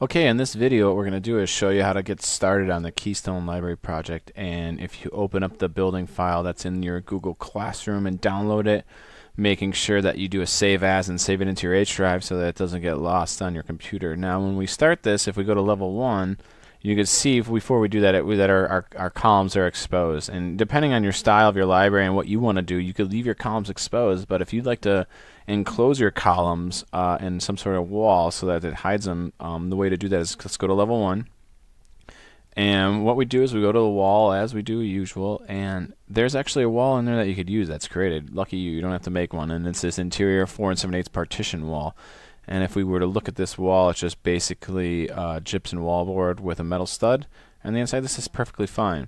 Okay, in this video what we're going to do is show you how to get started on the Keystone library project. And if you open up the building file that's in your Google Classroom and download it, making sure that you do a save as and save it into your H drive so that it doesn't get lost on your computer. Now when we start this, if we go to level 1, you can see before we do that that our columns are exposed. And depending on your style of your library and what you want to do, you could leave your columns exposed, but if you'd like to enclose your columns in some sort of wall so that it hides them, the way to do that is let's go to level 1. And what we do is we go to the wall as we do usual, and there's actually a wall in there that you could use that's created. Lucky you, you don't have to make one, and it's this interior 4 7/8 partition wall. And if we were to look at this wall, it's just basically gypsum wallboard with a metal stud, and the inside this is perfectly fine.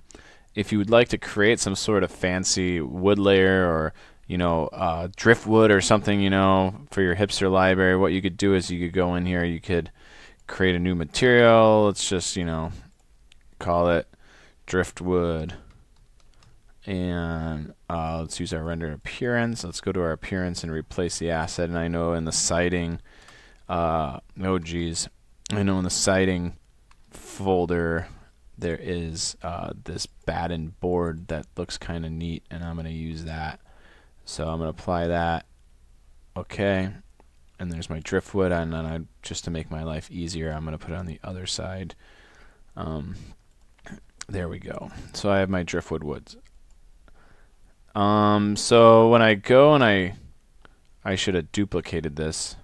If you would like to create some sort of fancy wood layer or driftwood or something, for your hipster library, what you could do is you could go in here, you could create a new material. Let's just, call it driftwood. And let's use our render appearance. Let's go to our appearance and replace the asset. And I know in the siding, I know in the siding folder there is this batten board that looks kind of neat, and I'm going to use that. So I'm going to apply that. Okay, and there's my driftwood, and then just to make my life easier, I'm going to put it on the other side. There we go. So I have my driftwood woods. So when I go and I should have duplicated this,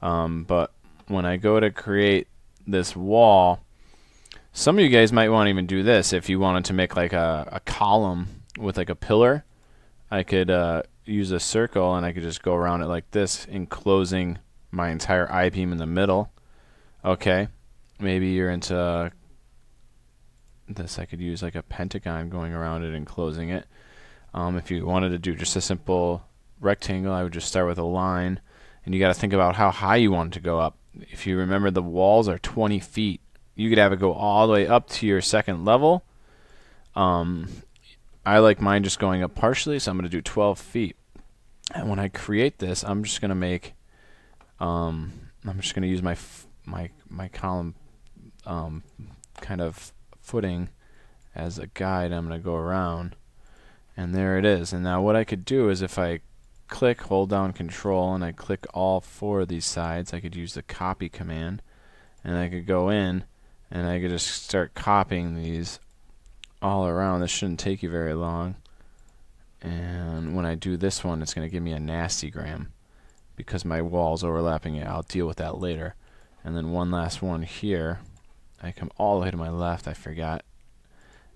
but when I go to create this wall, some of you guys might want to even do this. If you wanted to make like a column with like a pillar, I could use a circle and I could just go around it like this, enclosing my entire I-beam in the middle. Okay, maybe you're into this. I could use like a pentagon going around it, enclosing it. If you wanted to do just a simple rectangle, I would just start with a line, and you got to think about how high you want it to go up. If you remember, the walls are 20 feet. You could have it go all the way up to your second level. I like mine just going up partially, so I'm going to do 12 feet. And when I create this, I'm just going to make, I'm just going to use my column kind of footing as a guide. I'm going to go around, and there it is. And now what I could do is if I hold down Control, and I click all 4 of these sides, I could use the copy command, and I could go in, and I could just start copying these all around. This shouldn't take you very long. And when I do this one, it's going to give me a nastygram because my wall's overlapping it. I'll deal with that later. And then one last one here. I come all the way to my left. I forgot.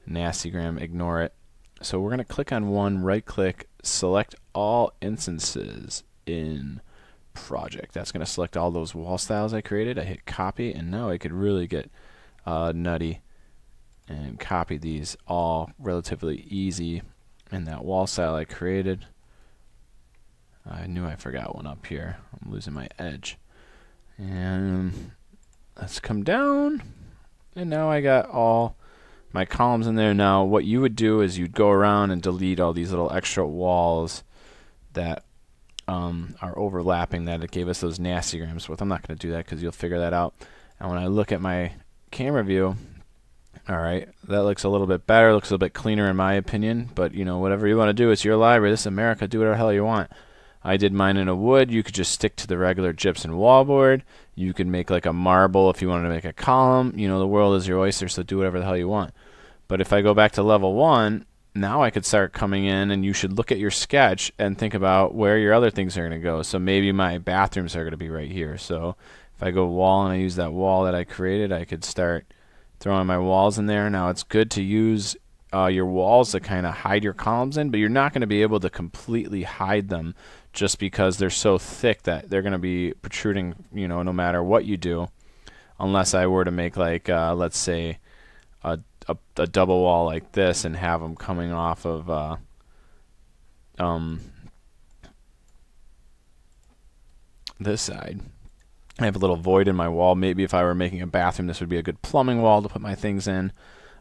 Nastygram, ignore it. So we're going to click on one, right click, select all instances in project. That's going to select all those wall styles I created. I hit copy, and now I could really get nutty and copy these all relatively easy in that wall style I created. I knew I forgot one up here. I'm losing my edge. And let's come down, and now I got all my columns in there. Now what you would do is you'd go around and delete all these little extra walls that are overlapping, that it gave us those nastygrams with. I'm not going to do that because you'll figure that out. And when I look at my camera view, alright, that looks a little bit better, looks a little bit cleaner in my opinion, but whatever you want to do, it's your library, this is America, do whatever the hell you want. I did mine in a wood. You could just stick to the regular gypsum wallboard. You could make like a marble if you wanted to make a column. The world is your oyster, so do whatever the hell you want. But if I go back to level 1, now I could start coming in, and you should look at your sketch and think about where your other things are going to go. So maybe my bathrooms are going to be right here. So if I go wall and I use that wall that I created, I could start throwing my walls in there. Now it's good to use your walls to kind of hide your columns in, but you're not going to be able to completely hide them just because they're so thick that they're going to be protruding, no matter what you do, unless I were to make like, let's say, a double wall like this and have them coming off of this side. I have a little void in my wall. Maybe if I were making a bathroom, this would be a good plumbing wall to put my things in.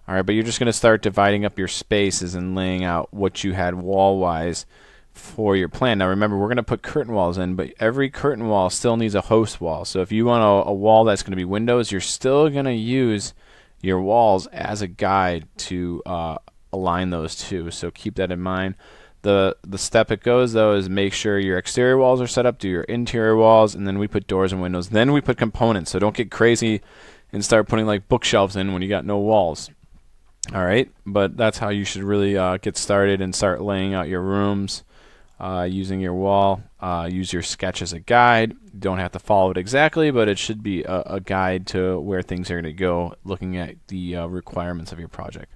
Alright, but you're just going to start dividing up your spaces and laying out what you had wall-wise for your plan. Now remember, we're going to put curtain walls in, but every curtain wall still needs a host wall. So if you want a wall that's going to be windows, you're still going to use your walls as a guide to align those two. So keep that in mind. The step it goes though is make sure your exterior walls are set up, do your interior walls, and then we put doors and windows. Then we put components. So don't get crazy and start putting like bookshelves in when you got no walls. All right, but that's how you should really get started and start laying out your rooms using your wall. Use your sketch as a guide. You don't have to follow it exactly, but it should be a guide to where things are going to go, looking at the requirements of your project.